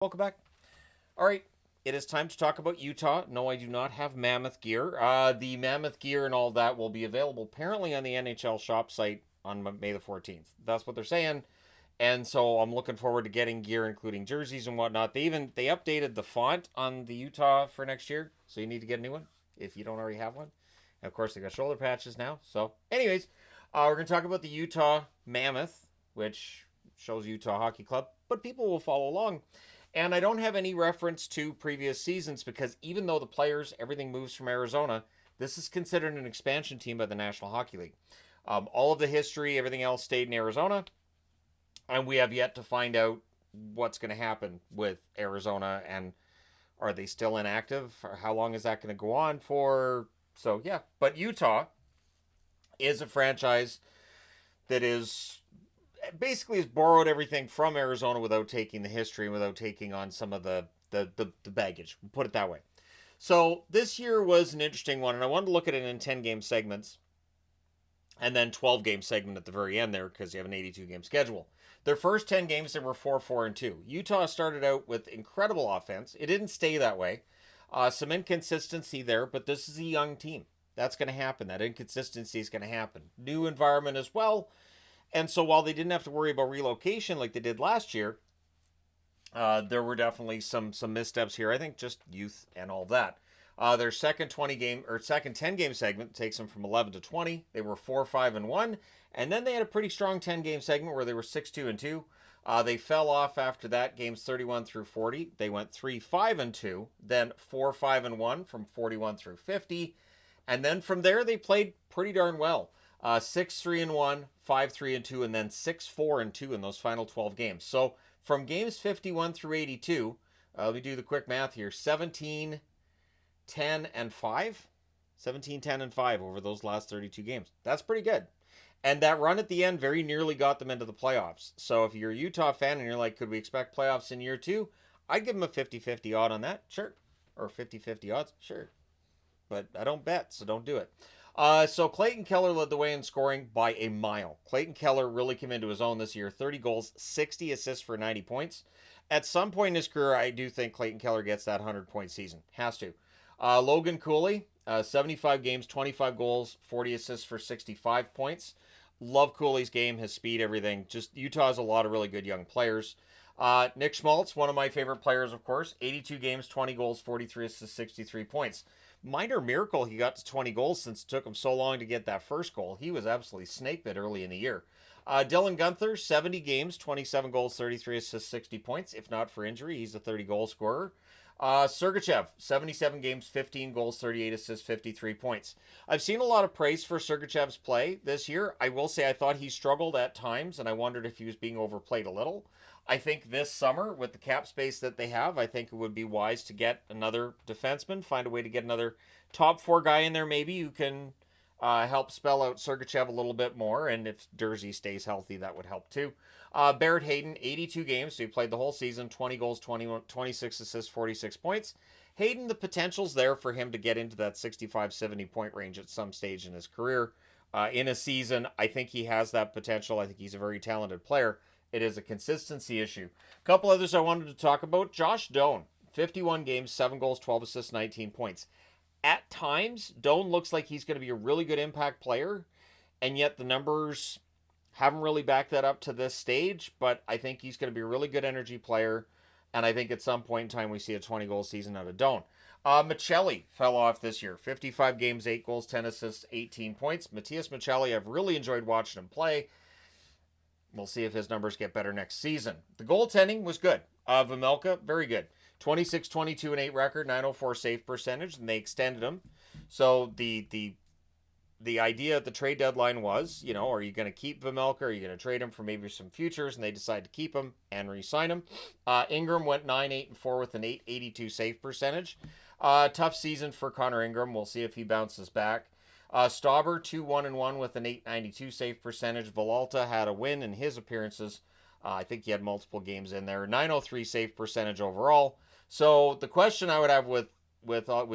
Welcome back. All right, it is time to talk about Utah. No, I do not have Mammoth gear. The Mammoth gear and all that will be available apparently on the NHL shop site on May the 14th. That's what they're saying. And so I'm looking forward to getting gear, including jerseys and whatnot. They updated the font on the Utah for next year, so you need to get a new one if you don't already have one. And of course, they got shoulder patches now. So, anyways, we're going to talk about the Utah Mammoth, which shows Utah Hockey Club, but people will follow along. And I don't have any reference to previous seasons because even though the players, everything moves from Arizona, this is considered an expansion team by the National Hockey League. All of the history, everything else stayed in Arizona, and we have yet to find out what's going to happen with Arizona and are they still inactive? Or how long is that going to go on for? So, yeah. But Utah is a franchise that is basically has borrowed everything from Arizona without taking the history and without taking on some of the baggage. We'll put it that way. So this year was an interesting one, and I wanted to look at it in 10-game segments and then 12-game segment at the very end there because you have an 82-game schedule. Their first 10 games, they were 4-4-2. Utah started out with incredible offense. It didn't stay that way. Some inconsistency there, but this is a young team. That's going to happen. That inconsistency is going to happen. New environment as well. And so while they didn't have to worry about relocation like they did last year, there were definitely some missteps here. I think just youth and all that. Their second 10-game segment takes them from 11 to 20. They were 4-5-1, and then they had a pretty strong 10-game segment where they were 6-2-2. They fell off after that, games 31 through 40. They went 3-5-2, then 4-5-1 from 41 through 50, and then from there they played pretty darn well. 6-3-1, 5-3-2, and then 6-4-2 in those final 12 games. So from games 51 through 82, let me do the quick math here. 17, 10, and 5. 17, 10, and 5 over those last 32 games. That's pretty good. And that run at the end very nearly got them into the playoffs. So if you're a Utah fan and you're like, could we expect playoffs in year two? I'd give them a 50-50 odd on that. Sure. Or 50-50 odds. Sure. But I don't bet, so don't do it. So Clayton Keller led the way in scoring by a mile. Clayton Keller really came into his own this year. 30 goals, 60 assists for 90 points. At some point in his career, I do think Clayton Keller gets that 100-point season. Has to. Logan Cooley, 75 games, 25 goals, 40 assists for 65 points. Love Cooley's game, his speed, everything. Just Utah has a lot of really good young players. Nick Schmaltz, one of my favorite players, of course. 82 games, 20 goals, 43 assists, 63 points. Minor miracle he got to 20 goals since it took him so long to get that first goal. He was absolutely snake-bit early in the year. Dylan Guenther, 70 games, 27 goals, 33 assists, 60 points. If not for injury, he's a 30-goal scorer. Sergachev, 77 games, 15 goals, 38 assists, 53 points. I've seen a lot of praise for Sergachev's play this year. I will say I thought he struggled at times, and I wondered if he was being overplayed a little. I think this summer, with the cap space that they have, I think it would be wise to get another defenseman, find a way to get another top four guy in there maybe who can help spell out Sergachev a little bit more, and if Dursey stays healthy, that would help too. Barrett Hayden, 82 games, so he played the whole season, 20 goals, 26 assists, 46 points. Hayden, the potential's there for him to get into that 65-70 point range at some stage in his career. In a season, I think he has that potential. I think he's a very talented player. It is a consistency issue. A couple others I wanted to talk about. Josh Doan, 51 games, 7 goals, 12 assists, 19 points. At times, Doan looks like he's going to be a really good impact player, and yet the numbers haven't really backed that up to this stage, but I think he's going to be a really good energy player, and I think at some point in time we see a 20-goal season out of Doan. Michelli fell off this year. 55 games, 8 goals, 10 assists, 18 points. Matias Michelli, I've really enjoyed watching him play. We'll see if his numbers get better next season. The goaltending was good. Vejmelka, very good. 26, 22, and 8 record, 904 save percentage, and they extended him. So the idea at the trade deadline was, are you going to keep Vejmelka? Are you going to trade him for maybe some futures? And they decided to keep him and re-sign him. Ingram went 9, 8, and 4 with an 882 save percentage. Tough season for Connor Ingram. We'll see if he bounces back. Stauber, 2-1-1 with an 892 save percentage. Villalta had a win in his appearances. I think he had multiple games in there. 903 save percentage overall. So the question I would have with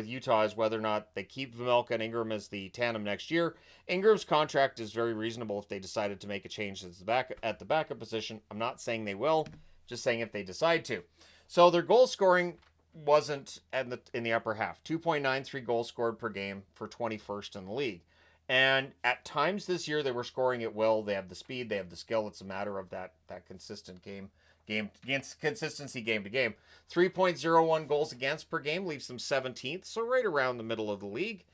Utah is whether or not they keep Vejmelka and Ingram as the tandem next year. Ingram's contract is very reasonable if they decided to make a change at the backup position. I'm not saying they will, just saying if they decide to. So their goal scoring wasn't in the upper half. 2.93 goals scored per game for 21st in the league. And at times this year they were scoring at will. They have the speed, they have the skill. It's a matter of that consistent consistency game to game. 3.01 goals against per game leaves them 17th, so right around the middle of the league.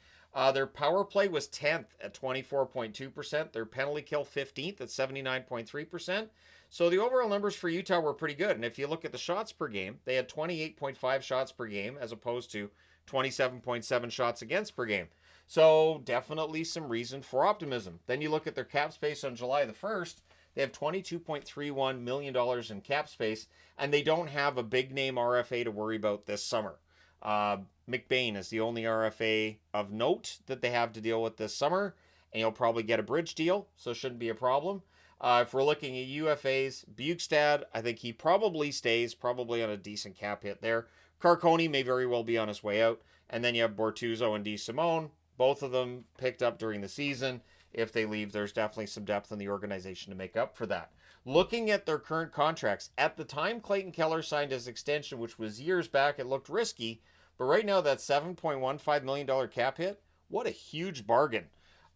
Their power play was 10th at 24.2%. Their penalty kill 15th at 79.3%. So the overall numbers for Utah were pretty good. And if you look at the shots per game, they had 28.5 shots per game as opposed to 27.7 shots against per game. So definitely some reason for optimism. Then you look at their cap space on July the 1st. They have $22.31 million in cap space, and they don't have a big name RFA to worry about this summer. McBain is the only RFA of note that they have to deal with this summer, and you'll probably get a bridge deal, so it shouldn't be a problem. If we're looking at UFAs, Bukestad, I think he probably stays, probably on a decent cap hit there. Carconi may very well be on his way out. And then you have Bortuzzo and DeSimone. Both of them picked up during the season. If they leave, there's definitely some depth in the organization to make up for that. Looking at their current contracts, at the time Clayton Keller signed his extension, which was years back, it looked risky. But right now, that $7.15 million cap hit, what a huge bargain.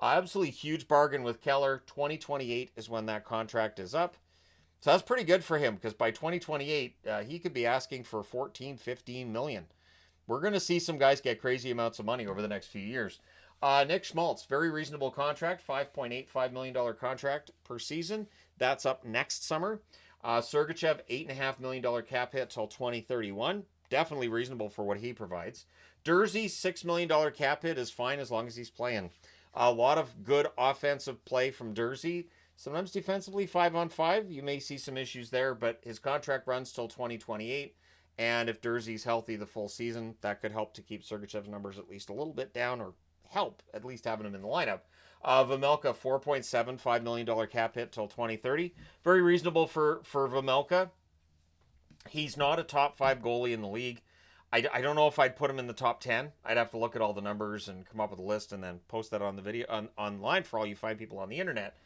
Absolutely huge bargain with Keller. 2028 is when that contract is up. So that's pretty good for him because by 2028, he could be asking for 14, 15 million. We're going to see some guys get crazy amounts of money over the next few years. Nick Schmaltz, very reasonable contract, $5.85 million contract per season. That's up next summer. Sergachev, $8.5 million cap hit till 2031. Definitely reasonable for what he provides. Dursey, $6 million cap hit is fine as long as he's playing. A lot of good offensive play from Dursey. Sometimes defensively, 5-on-5, you may see some issues there, but his contract runs till 2028. And if Dursey's healthy the full season, that could help to keep Sergachev's numbers at least a little bit down, or help at least having him in the lineup. Vejmelka, $4.75 million cap hit till 2030. Very reasonable for Vejmelka. He's not a top 5 goalie in the league. I don't know if I'd put him in the top 10. I'd have to look at all the numbers and come up with a list and then post that on the video online for all you fine people on the internet.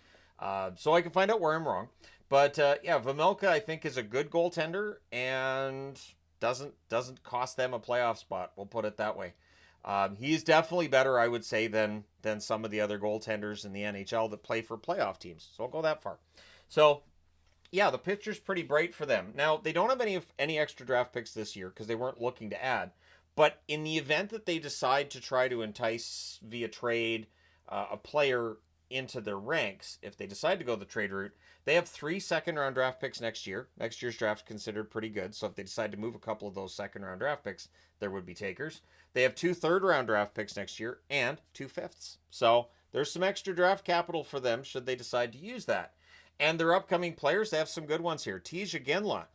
So I can find out where I'm wrong. But yeah, Vejmelka I think is a good goaltender and doesn't cost them a playoff spot. We'll put it that way. He's definitely better, I would say, than some of the other goaltenders in the NHL that play for playoff teams. So I'll go that far. So yeah, the picture's pretty bright for them. Now, they don't have any extra draft picks this year because they weren't looking to add. But in the event that they decide to try to entice via trade a player into their ranks, if they decide to go the trade route, they have 3 second-round draft picks next year. Next year's draft is considered pretty good, so if they decide to move a couple of those second-round draft picks, there would be takers. They have 2 third-round draft picks next year and 2 fifths. So there's some extra draft capital for them should they decide to use that. And their upcoming players, they have some good ones here. THG Store,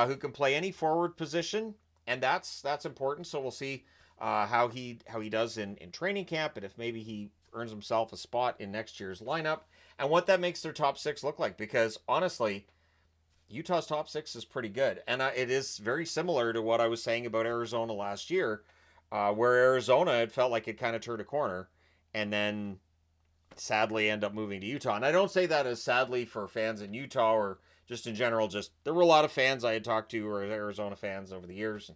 who can play any forward position, and that's important. So we'll see how he does in training camp, and if maybe he earns himself a spot in next year's lineup, and what that makes their top 6 look like. Because honestly, Utah's top 6 is pretty good, and it is very similar to what I was saying about Arizona last year, where Arizona, it felt like it kind of turned a corner, and then sadly end up moving to Utah. And I don't say that as sadly for fans in Utah or just in general. Just there were a lot of fans I had talked to who are Arizona fans over the years.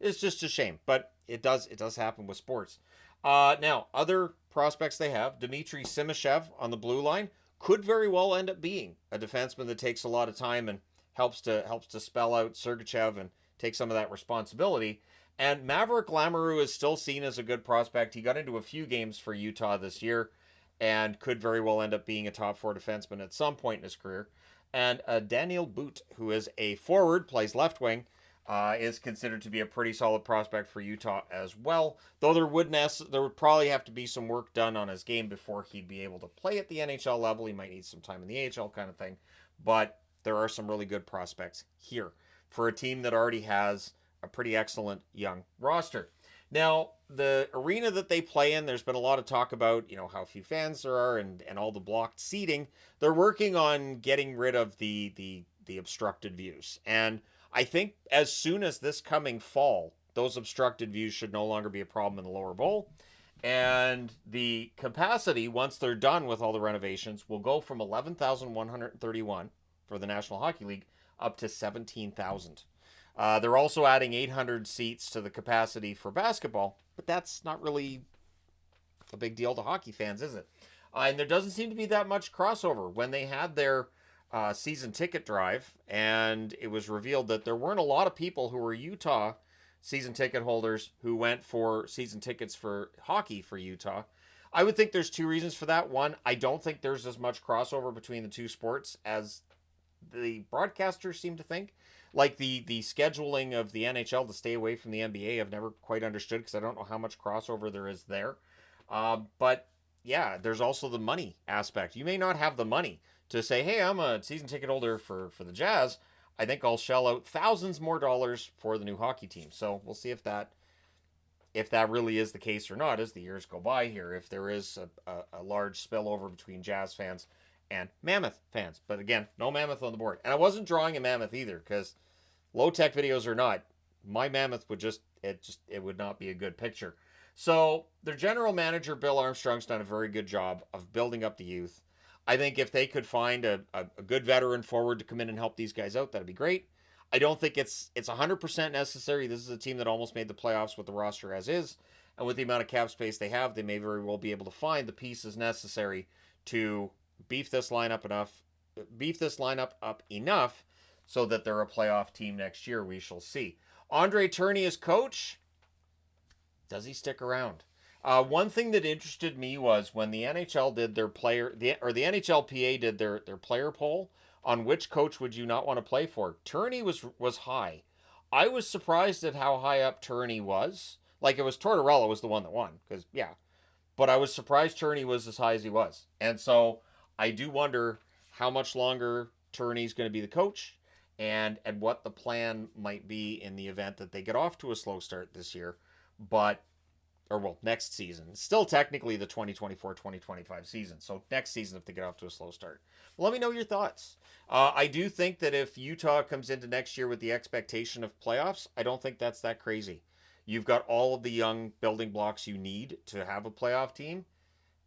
It's just a shame, but it does happen with sports. Now, other prospects they have, Dmitry Simashev on the blue line could very well end up being a defenseman that takes a lot of time and helps to spell out Sergachev and take some of that responsibility. And Maverick Lamoureux is still seen as a good prospect. He got into a few games for Utah this year and could very well end up being a top 4 defenseman at some point in his career. And Daniel Boot, who is a forward, plays left wing, is considered to be a pretty solid prospect for Utah as well. Though there would probably have to be some work done on his game before he'd be able to play at the NHL level. He might need some time in the AHL kind of thing. But there are some really good prospects here for a team that already has a pretty excellent young roster. Now, the arena that they play in, there's been a lot of talk about, how few fans there are and all the blocked seating. They're working on getting rid of the obstructed views. And I think as soon as this coming fall, those obstructed views should no longer be a problem in the lower bowl. And the capacity, once they're done with all the renovations, will go from 11,131 for the National Hockey League up to 17,000. They're also adding 800 seats to the capacity for basketball, but that's not really a big deal to hockey fans, is it? And there doesn't seem to be that much crossover. When they had their season ticket drive, and it was revealed that there weren't a lot of people who were Utah season ticket holders who went for season tickets for hockey for Utah. I would think there's two reasons for that. One, I don't think there's as much crossover between the two sports as the broadcasters seem to think. Like the scheduling of the NHL to stay away from the NBA, I've never quite understood because I don't know how much crossover there is there. But yeah, there's also the money aspect. You may not have the money to say, hey, I'm a season ticket holder for the Jazz. I think I'll shell out thousands more dollars for the new hockey team. So we'll see if that really is the case or not as the years go by here. If there is a large spillover between Jazz fans and Mammoth fans. But again, no Mammoth on the board. And I wasn't drawing a Mammoth either because low tech videos or not, my Mammoth would it would not be a good picture. So their general manager, Bill Armstrong's done a very good job of building up the youth. I think if they could find a good veteran forward to come in and help these guys out, that'd be great. I don't think it's 100% necessary. This is a team that almost made the playoffs with the roster as is. And with the amount of cap space they have, they may very well be able to find the pieces necessary to beef this lineup up enough so that they're a playoff team next year. We shall see. Andre Tourney as coach. Does he stick around? One thing that interested me was when the NHL did their the NHLPA did their player poll on which coach would you not want to play for. Tourney was high. I was surprised at how high up Tourney was. Like it was Tortorella was the one that won because yeah, but I was surprised Tourney was as high as he was, and so I do wonder how much longer Tourney's going to be the coach, and what the plan might be in the event that they get off to a slow start this year, next season. Still technically the 2024-2025 season. So next season if they get off to a slow start. Let me know your thoughts. I do think that if Utah comes into next year with the expectation of playoffs, I don't think that's that crazy. You've got all of the young building blocks you need to have a playoff team.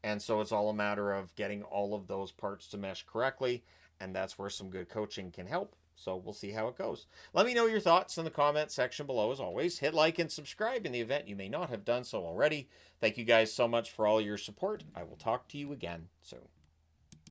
And so it's all a matter of getting all of those parts to mesh correctly. And that's where some good coaching can help. So we'll see how it goes. Let me know your thoughts in the comment section below. As always, hit like and subscribe in the event you may not have done so already. Thank you guys so much for all your support. I will talk to you again soon.